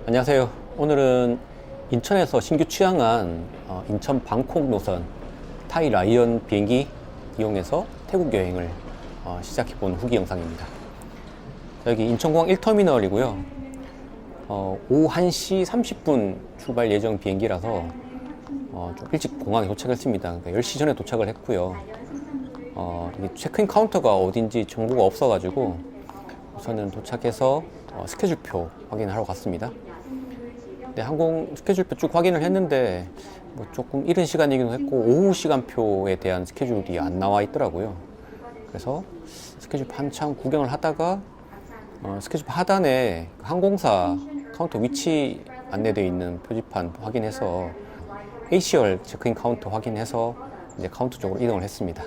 안녕하세요. 오늘은 인천에서 신규 취항한 인천 방콕 노선 타이 라이언 비행기 이용해서 태국 여행을 시작해본 후기 영상입니다. 여기 인천공항 1터미널이고요. 오후 1시 30분 출발 예정 비행기라서 좀 일찍 공항에 도착했습니다. 그러니까 10시 전에 도착을 했고요. 체크인 카운터가 어딘지 정보가 없어가지고 우선은 도착해서 스케줄표 확인하러 갔습니다. 네, 항공 스케줄표 쭉 확인을 했는데 뭐 조금 이른 시간이기도 했고 오후 시간표에 대한 스케줄이 안 나와 있더라고요. 그래서 스케줄표 한참 구경을 하다가 스케줄표 하단에 항공사 카운터 위치 안내되어 있는 표지판 확인해서 ACL 체크인 카운터 확인해서 이제 카운터 쪽으로 이동을 했습니다.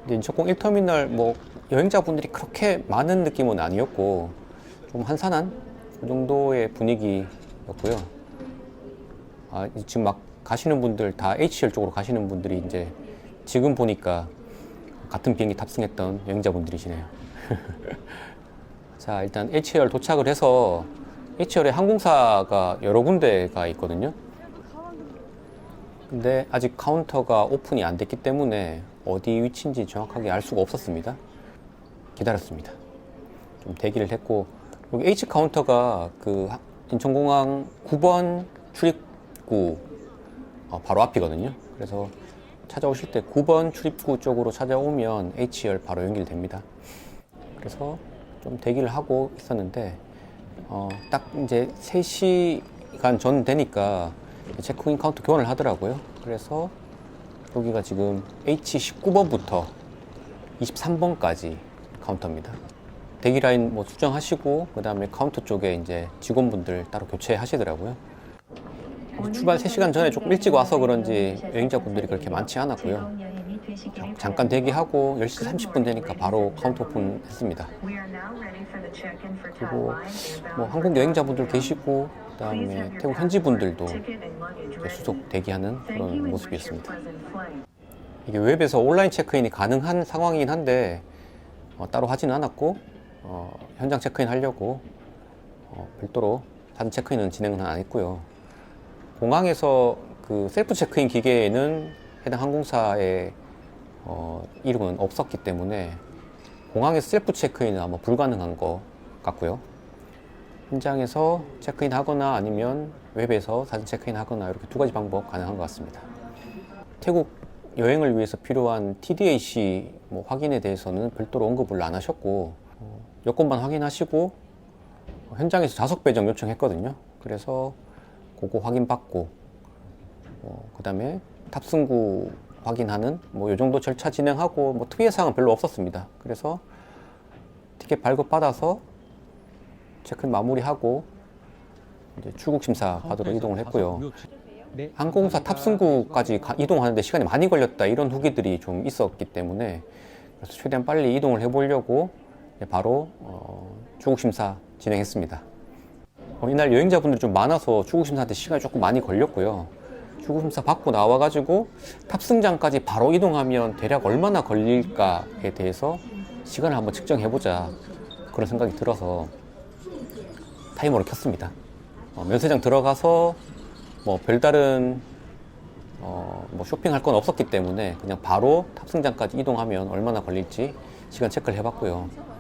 인천공 1터미널 뭐 여행자분들이 그렇게 많은 느낌은 아니었고 좀 한산한 그 정도의 분위기였고요. 지금 막 가시는 분들 다 HCL 쪽으로 가시는 분들이 이제 지금 보니까 같은 비행기 탑승했던 여행자분들이시네요. 자, 일단 HCL 도착을 해서 HCL에 항공사가 여러 군데가 있거든요. 근데 아직 카운터가 오픈이 안 됐기 때문에 어디 위치인지 정확하게 알 수가 없었습니다. 기다렸습니다. 좀 대기를 했고 여기 H 카운터가 그 인천공항 9번 출입구 바로 앞이거든요. 그래서 찾아오실 때 9번 출입구 쪽으로 찾아오면 HCL 바로 연결됩니다. 그래서 좀 대기를 하고 있었는데 딱 이제 3시간 전 되니까 체크인 카운터 교환을 하더라고요. 그래서 여기가 지금 H19번부터 23번까지 카운터입니다. 대기 라인 뭐 수정하시고 그 다음에 카운터 쪽에 이제 직원분들 따로 교체하시더라고요. 출발 3시간 전에 조금 일찍 와서 그런지 여행자분들이 그렇게 많지 않았고요. 잠깐 대기하고 10시 30분 되니까 바로 카운터 오픈했습니다. 그리고 뭐 한국 여행자분들 계시고 그 다음에 태국 현지분들도 수속 대기하는 그런 모습이었습니다. 이게 웹에서 온라인 체크인이 가능한 상황이긴 한데 따로 하지는 않았고 현장 체크인 하려고 별도로 사진 체크인은 진행은 안 했고요. 공항에서 그 셀프 체크인 기계에는 해당 항공사의 이름은 없었기 때문에 공항에서 셀프 체크인은 아마 불가능한 것 같고요. 현장에서 체크인 하거나 아니면 웹에서 사진 체크인 하거나 이렇게 두 가지 방법 가능한 것 같습니다. 태국 여행을 위해서 필요한 TDAC 뭐 확인에 대해서는 별도로 언급을 안 하셨고 여권만 확인하시고 현장에서 좌석 배정 요청했거든요. 그래서 그거 확인받고 그 다음에 탑승구 확인하는 뭐 요 정도 절차 진행하고 뭐 특이한 사항은 별로 없었습니다. 그래서 티켓 발급받아서 체크인 마무리하고 이제 출국 심사 받으러 이동을 했고요. 항공사 탑승구까지 이동하는데 시간이 많이 걸렸다 이런 후기들이 좀 있었기 때문에 그래서 최대한 빨리 이동을 해보려고 바로 출국 심사 진행했습니다. 이날 여행자분들이 좀 많아서 출국 심사한테 시간이 조금 많이 걸렸고요. 출국 심사 받고 나와가지고 탑승장까지 바로 이동하면 대략 얼마나 걸릴까에 대해서 시간을 한번 측정해보자 그런 생각이 들어서 타이머를 켰습니다. 면세장 들어가서 뭐 별다른 뭐 쇼핑할 건 없었기 때문에 그냥 바로 탑승장까지 이동하면 얼마나 걸릴지 시간 체크를 해봤고요.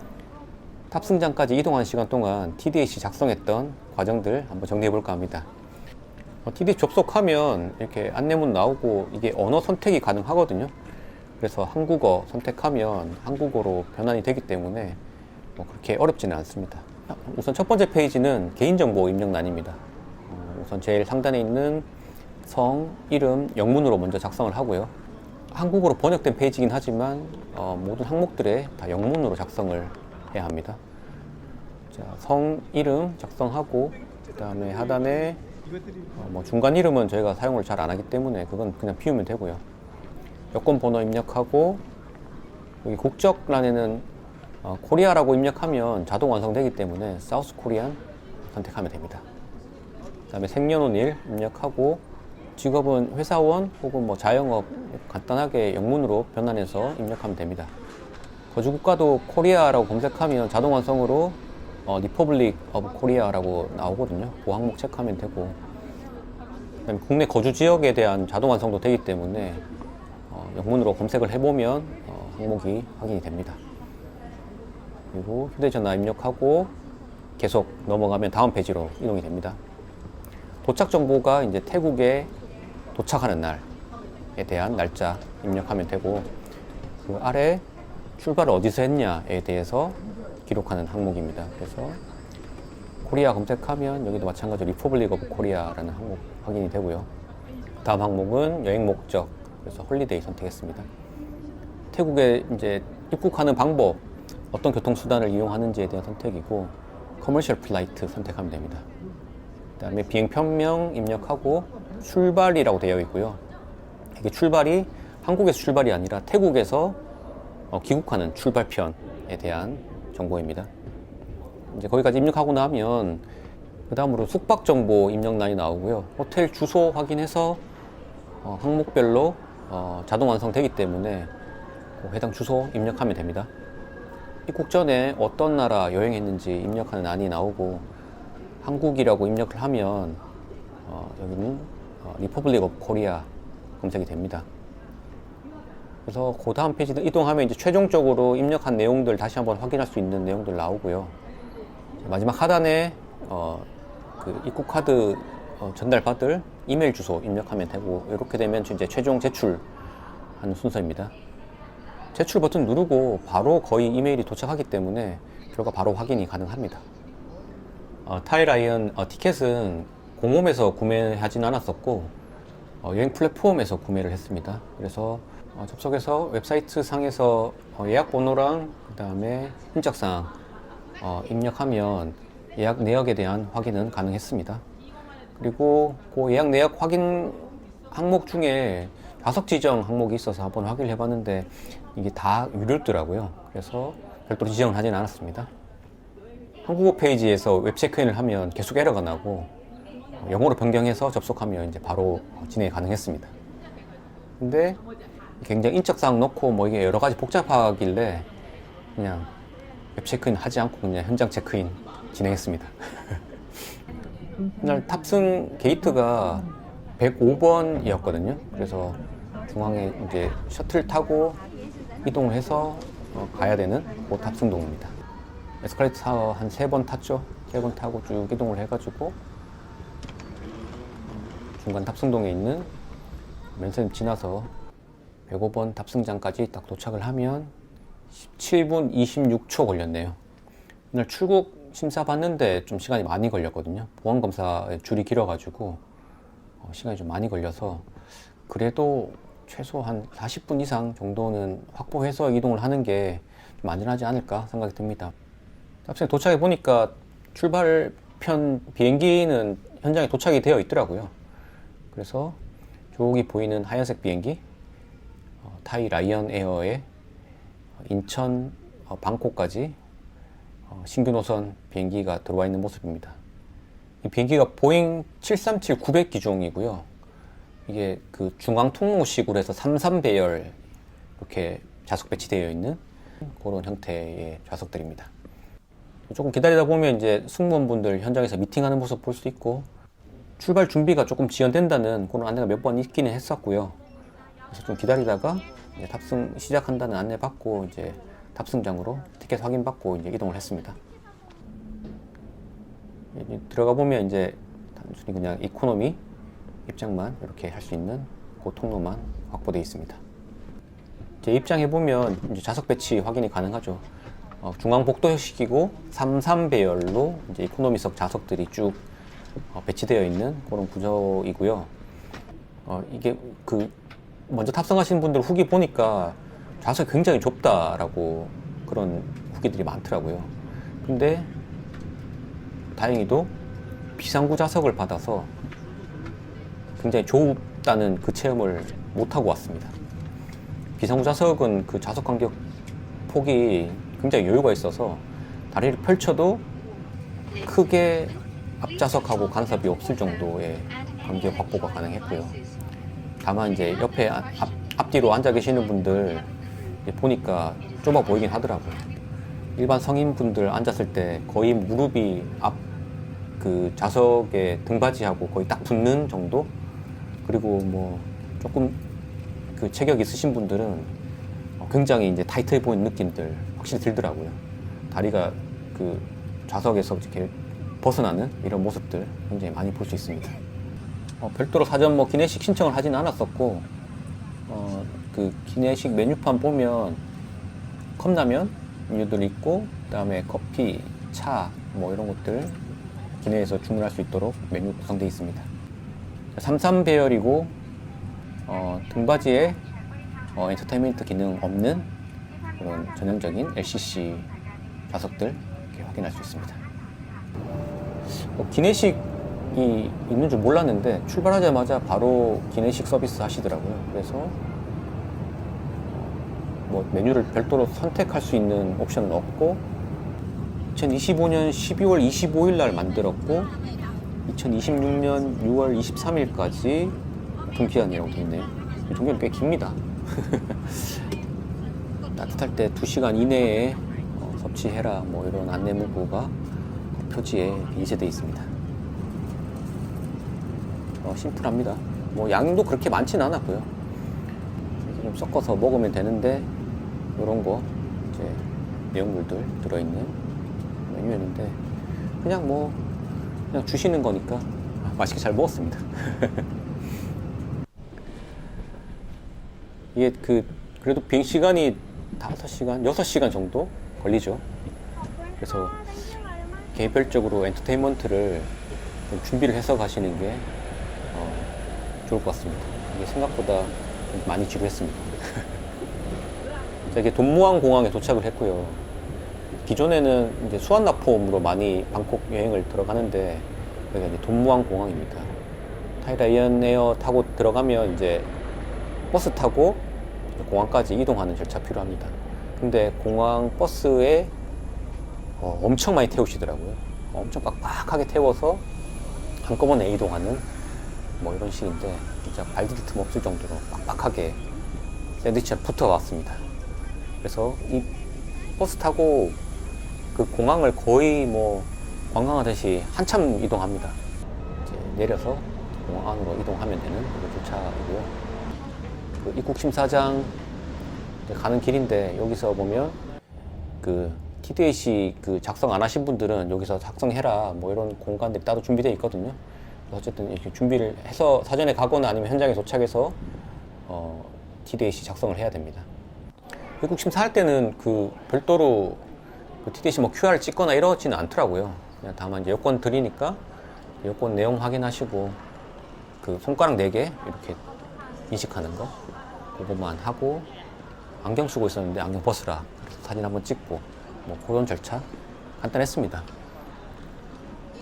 탑승장까지 이동하는 시간 동안 TDAC 작성했던 과정들 한번 정리해 볼까 합니다. TDAC 접속하면 이렇게 안내문 나오고 이게 언어 선택이 가능하거든요. 그래서 한국어 선택하면 한국어로 변환이 되기 때문에 뭐 그렇게 어렵지는 않습니다. 우선 첫 번째 페이지는 개인정보 입력란입니다. 우선 제일 상단에 있는 성, 이름, 영문으로 먼저 작성을 하고요. 한국어로 번역된 페이지이긴 하지만 모든 항목들에 다 영문으로 작성을 해야 합니다. 자, 성, 이름 작성하고 그 다음에 하단에 뭐 중간 이름은 저희가 사용을 잘 안 하기 때문에 그건 그냥 비우면 되고요. 여권 번호 입력하고 여기 국적란에는 코리아라고 입력하면 자동 완성되기 때문에 사우스 코리안 선택하면 됩니다. 그 다음에 생년월일 입력하고 직업은 회사원 혹은 뭐 자영업 간단하게 영문으로 변환해서 입력하면 됩니다. 거주국가도 코리아라고 검색하면 자동 완성으로 리퍼블릭 오브 코리아라고 나오거든요. 그 항목 체크하면 되고, 그다음에 국내 거주 지역에 대한 자동 완성도 되기 때문에 영문으로 검색을 해보면 항목이 확인이 됩니다. 그리고 휴대전화 입력하고 계속 넘어가면 다음 페이지로 이동이 됩니다. 도착 정보가 이제 태국에 도착하는 날에 대한 날짜 입력하면 되고, 그 아래 출발을 어디서 했냐에 대해서 기록하는 항목입니다. 그래서 코리아 검색하면 여기도 마찬가지로 리퍼블릭 오브 코리아라는 항목 확인이 되고요. 다음 항목은 여행 목적, 그래서 홀리데이 선택했습니다. 태국에 이제 입국하는 방법, 어떤 교통수단을 이용하는지에 대한 선택이고, 커머셜 플라이트 선택하면 됩니다. 그 다음에 비행편명 입력하고 출발이라고 되어 있고요. 이게 출발이 한국에서 출발이 아니라 태국에서 귀국하는 출발편에 대한 정보입니다. 이제 거기까지 입력하고 나면 그 다음으로 숙박 정보 입력란이 나오고요. 호텔 주소 확인해서 항목별로 자동 완성되기 때문에 그 해당 주소 입력하면 됩니다. 입국 전에 어떤 나라 여행했는지 입력하는 안이 나오고, 한국이라고 입력을 하면 여기는 리퍼블릭 오브 코리아 검색이 됩니다. 그래서 그 다음 페이지 이동하면 이제 최종적으로 입력한 내용들 다시 한번 확인할 수 있는 내용들 나오고요. 마지막 하단에 그 입국 카드 전달받을 이메일 주소 입력하면 되고, 이렇게 되면 이제 최종 제출하는 순서입니다. 제출 버튼 누르고 바로 거의 이메일이 도착하기 때문에 결과 바로 확인이 가능합니다. 타이라이언 티켓은 공홈에서 구매하지는 않았었고 여행 플랫폼에서 구매를 했습니다. 그래서 접속해서 웹사이트 상에서 예약 번호랑 그 다음에 인적사항 입력하면 예약 내역에 대한 확인은 가능했습니다. 그리고 그 예약 내역 확인 항목 중에 좌석 지정 항목이 있어서 한번 확인을 해봤는데 이게 다 유료더라고요. 그래서 별도로 지정을 하진 않았습니다. 한국어 페이지에서 웹 체크인을 하면 계속 에러가 나고 영어로 변경해서 접속하면 이제 바로 진행이 가능했습니다. 근데 굉장히 인적사항 넣고 뭐 이게 여러 가지 복잡하길래 그냥 웹 체크인 하지 않고 그냥 현장 체크인 진행했습니다. 그날 탑승 게이트가 105번이었거든요. 그래서 중앙에 이제 셔틀 타고 이동을 해서 가야 되는 그 탑승동입니다. 에스컬레이터 한 3번 탔죠. 3번 타고 쭉 이동을 해가지고 중간 탑승동에 있는 면세점 지나서 105번 탑승장까지 딱 도착을 하면 17분 26초 걸렸네요. 그날 출국 심사 받는데 좀 시간이 많이 걸렸거든요. 보안검사에 줄이 길어가지고 시간이 좀 많이 걸려서 그래도 최소 한 40분 이상 정도는 확보해서 이동을 하는 게 좀 안전하지 않을까 생각이 듭니다. 탑승에 도착해 보니까 출발편 비행기는 현장에 도착이 되어 있더라고요. 그래서 저기 보이는 하얀색 비행기 타이 라이언 에어의 인천 방콕까지 신규 노선 비행기가 들어와 있는 모습입니다. 이 비행기가 보잉 737-900 기종이고요. 이게 그 중앙 통로식으로 해서 33배열 이렇게 좌석 배치되어 있는 그런 형태의 좌석들입니다. 조금 기다리다 보면 이제 승무원분들 현장에서 미팅하는 모습 볼 수 있고, 출발 준비가 조금 지연된다는 그런 안내가 몇 번 있기는 했었고요. 그래서 좀 기다리다가 이제 탑승 시작한다는 안내 받고 이제 탑승장으로 티켓 확인 받고 이제 이동을 했습니다. 들어가 보면 이제 단순히 그냥 이코노미 입장만 이렇게 할 수 있는 그 통로만 확보되어 있습니다. 이제 입장해 보면 이제 좌석 배치 확인이 가능하죠. 중앙 복도식이고 33배열로 이제 이코노미석 좌석들이 쭉 배치되어 있는 그런 구조이고요. 이게 그 먼저 탑승하신 분들 후기 보니까 좌석이 굉장히 좁다라고 그런 후기들이 많더라고요. 근데 다행히도 비상구 좌석을 받아서 굉장히 좁다는 그 체험을 못하고 왔습니다. 비상구 좌석은 그 좌석 간격 폭이 굉장히 여유가 있어서 다리를 펼쳐도 크게 앞좌석하고 간섭이 없을 정도의 간격 확보가 가능했고요. 다만 이제 옆에 앞뒤로 앉아 계시는 분들 보니까 좁아 보이긴 하더라고요. 일반 성인분들 앉았을 때 거의 무릎이 앞 그 좌석에 등받이하고 거의 딱 붙는 정도. 그리고 뭐 조금 그 체격 있으신 분들은 굉장히 이제 타이트해 보이는 느낌들 확실히 들더라고요. 다리가 그 좌석에서 이렇게 벗어나는 이런 모습들 굉장히 많이 볼 수 있습니다. 별도로 사전 뭐 기내식 신청을 하지는 않았었고, 그 기내식 메뉴판 보면 컵라면 메뉴들 있고, 그다음에 커피, 차 뭐 이런 것들 기내에서 주문할 수 있도록 메뉴 구성되어 있습니다. 33배열이고 등받이에 엔터테인먼트 기능 없는 그런 전형적인 LCC 좌석들 이렇게 확인할 수 있습니다. 기내식이 있는 줄 몰랐는데 출발하자마자 바로 기내식 서비스 하시더라고요. 그래서 뭐 메뉴를 별도로 선택할 수 있는 옵션은 없고, 2025년 12월 25일 날 만들었고 2026년 6월 23일까지 동기한이라고 되어 있네요. 종료는 꽤 깁니다. 따뜻할 때 2시간 이내에 섭취해라 뭐 이런 안내 문구가 표지에 인쇄되어 있습니다. 심플합니다. 뭐 양도 그렇게 많지는 않았고요. 좀 섞어서 먹으면 되는데 이런 거 이제 내용물들 들어있는 메뉴였는데 그냥 주시는 거니까 맛있게 잘 먹었습니다. 이게 그래도 비행 시간이 5시간, 6시간 정도 걸리죠. 그래서 개별적으로 엔터테인먼트를 좀 준비를 해서 가시는 게 좋을 것 같습니다. 이게 생각보다 좀 많이 지루했습니다. 이게 돈무안 공항에 도착을 했고요. 기존에는 이제 수완나폼으로 많이 방콕 여행을 들어가는데 여기가 이제 돈무안 공항입니다. 타이라이언 에어 타고 들어가면 이제 버스 타고 공항까지 이동하는 절차 필요합니다. 근데 공항 버스에 엄청 많이 태우시더라고요. 엄청 빡빡하게 태워서 한꺼번에 이동하는 뭐 이런 식인데 진짜 발 디딜 틈 없을 정도로 빡빡하게 샌드위치가 붙어왔습니다. 그래서 이 버스 타고 그 공항을 거의 뭐 관광하듯이 한참 이동합니다. 이제 내려서 공항 안으로 이동하면 되는 그 주차이고요. 그 입국 심사장 가는 길인데 여기서 보면 그 TDAC 그 작성 안 하신 분들은 여기서 작성해라 뭐 이런 공간들이 따로 준비되어 있거든요. 어쨌든 이렇게 준비를 해서 사전에 가거나 아니면 현장에 도착해서 TDAC 작성을 해야 됩니다. 입국 심사할 때는 그 별도로 그 TDAC 뭐 QR을 찍거나 이러지는 않더라고요. 그냥 다만 이제 여권 드리니까 여권 내용 확인하시고 그 손가락 4개 이렇게 인식하는 거 그것만 하고 안경 쓰고 있었는데 안경 벗으라 그래서 사진 한번 찍고 뭐 그런 절차 간단했습니다.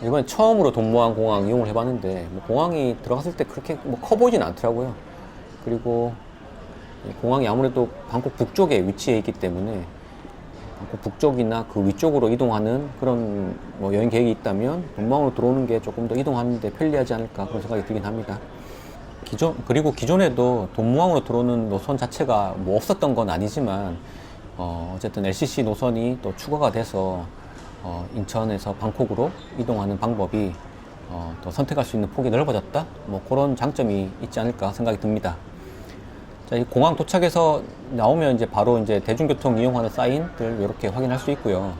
이번에 처음으로 돈무안 공항 이용을 해봤는데 뭐 공항이 들어갔을 때 그렇게 뭐 커 보이진 않더라고요. 그리고 공항이 아무래도 방콕 북쪽에 위치해 있기 때문에 방콕 북쪽이나 그 위쪽으로 이동하는 그런 뭐 여행 계획이 있다면 돈무안으로 들어오는 게 조금 더 이동하는데 편리하지 않을까 그런 생각이 들긴 합니다. 그리고 기존에도 돈무안으로 들어오는 노선 자체가 뭐 없었던 건 아니지만 어쨌든 LCC 노선이 또 추가가 돼서 인천에서 방콕으로 이동하는 방법이 또 선택할 수 있는 폭이 넓어졌다? 뭐 그런 장점이 있지 않을까 생각이 듭니다. 자, 이 공항 도착해서 나오면 이제 바로 이제 대중교통 이용하는 사인들 이렇게 확인할 수 있고요.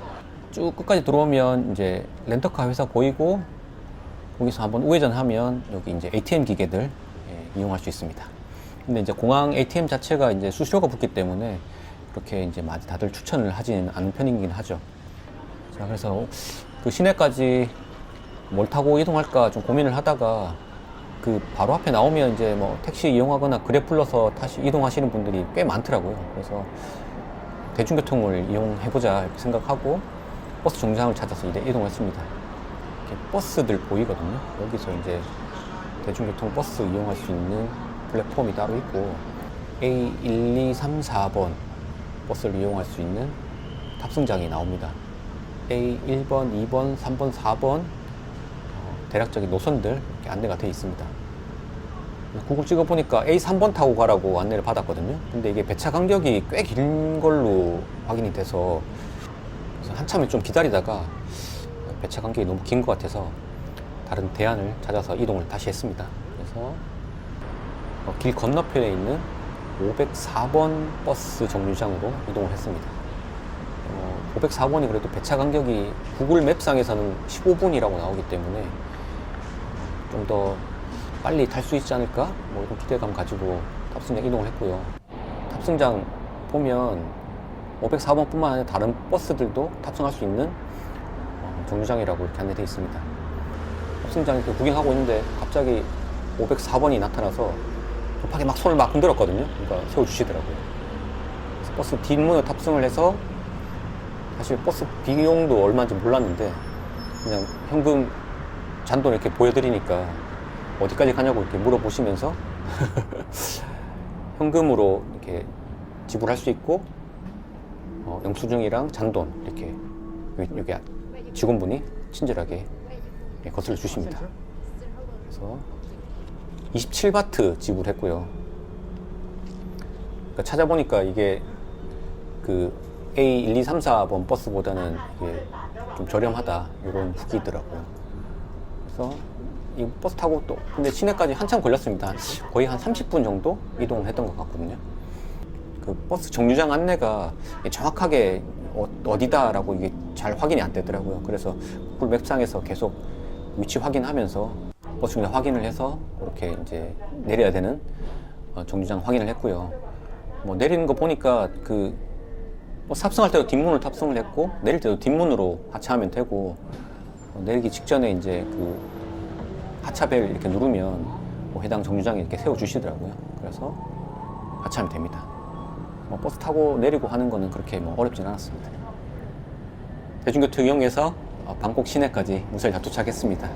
쭉 끝까지 들어오면 이제 렌터카 회사 보이고 거기서 한번 우회전하면 여기 이제 ATM 기계들 이용할 수 있습니다. 근데 이제 공항 ATM 자체가 이제 수수료가 붙기 때문에 그렇게 이제 많이 다들 추천을 하지는 않는 편이긴 하죠. 자, 그래서 그 시내까지 뭘 타고 이동할까 좀 고민을 하다가 그 바로 앞에 나오면 이제 뭐 택시 이용하거나 그랩 불러서 이동하시는 분들이 꽤 많더라고요. 그래서 대중교통을 이용해보자 이렇게 생각하고 버스 정류장을 찾아서 이동했습니다. 이렇게 버스들 보이거든요. 여기서 이제 대중교통 버스 이용할 수 있는 플랫폼이 따로 있고 A1234번 버스를 이용할 수 있는 탑승장이 나옵니다. A1번, 2번, 3번, 4번 대략적인 노선들 이렇게 안내가 되어 있습니다. 구글 찍어보니까 A3번 타고 가라고 안내를 받았거든요. 근데 이게 배차 간격이 꽤 긴 걸로 확인이 돼서 한참을 좀 기다리다가 배차 간격이 너무 긴 것 같아서 다른 대안을 찾아서 이동을 다시 했습니다. 그래서 길 건너편에 있는 504번 버스 정류장으로 이동을 했습니다. 504번이 그래도 배차 간격이 구글 맵상에서는 15분이라고 나오기 때문에 좀 더 빨리 탈 수 있지 않을까? 뭐 이런 기대감 가지고 탑승장 이동을 했고요. 탑승장 보면 504번뿐만 아니라 다른 버스들도 탑승할 수 있는 정류장이라고 이렇게 안내되어 있습니다. 탑승장 이렇게 구경하고 있는데 갑자기 504번이 나타나서 급하게 막 손을 막 흔들었거든요. 그러니까 세워주시더라고요. 그래서 버스 뒷문에 탑승을 해서 사실 버스 비용도 얼마인지 몰랐는데 그냥 현금 잔돈 이렇게 보여드리니까 어디까지 가냐고 이렇게 물어보시면서 현금으로 이렇게 지불할 수 있고 영수증이랑 잔돈 이렇게 여기 직원분이 친절하게 거슬러 주십니다. 그래서 27바트 지불했고요. 그러니까 찾아보니까 이게 그 A1234번 버스보다는 이게 좀 저렴하다 이런 후기 있더라고요. 그래서 이 버스 타고 또 근데 시내까지 한참 걸렸습니다. 거의 한 30분 정도 이동했던 것 같거든요. 그 버스 정류장 안내가 정확하게 어디다라고 이게 잘 확인이 안 되더라고요. 그래서 구글 맵상에서 계속 위치 확인하면서 버스 정류장 확인을 해서 그렇게 이제 내려야 되는 정류장 확인을 했고요. 뭐 내리는 거 보니까 그 탑승할 때도 뒷문을 탑승을 했고 내릴 때도 뒷문으로 하차하면 되고 내리기 직전에 이제 그 하차벨 이렇게 누르면 뭐 해당 정류장에 이렇게 세워 주시더라고요. 그래서 하차하면 됩니다. 버스 타고 내리고 하는 거는 그렇게 뭐 어렵진 않았습니다. 대중교통 이용해서 방콕 시내까지 무사히 다 도착했습니다.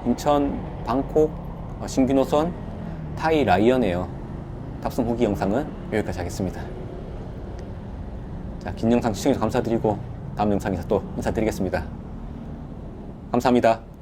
인천 방콕 신규 노선 타이 라이언에어 탑승 후기 영상은 여기까지 하겠습니다. 자, 긴 영상 시청해주셔서 감사드리고 다음 영상에서 또 인사드리겠습니다. 감사합니다.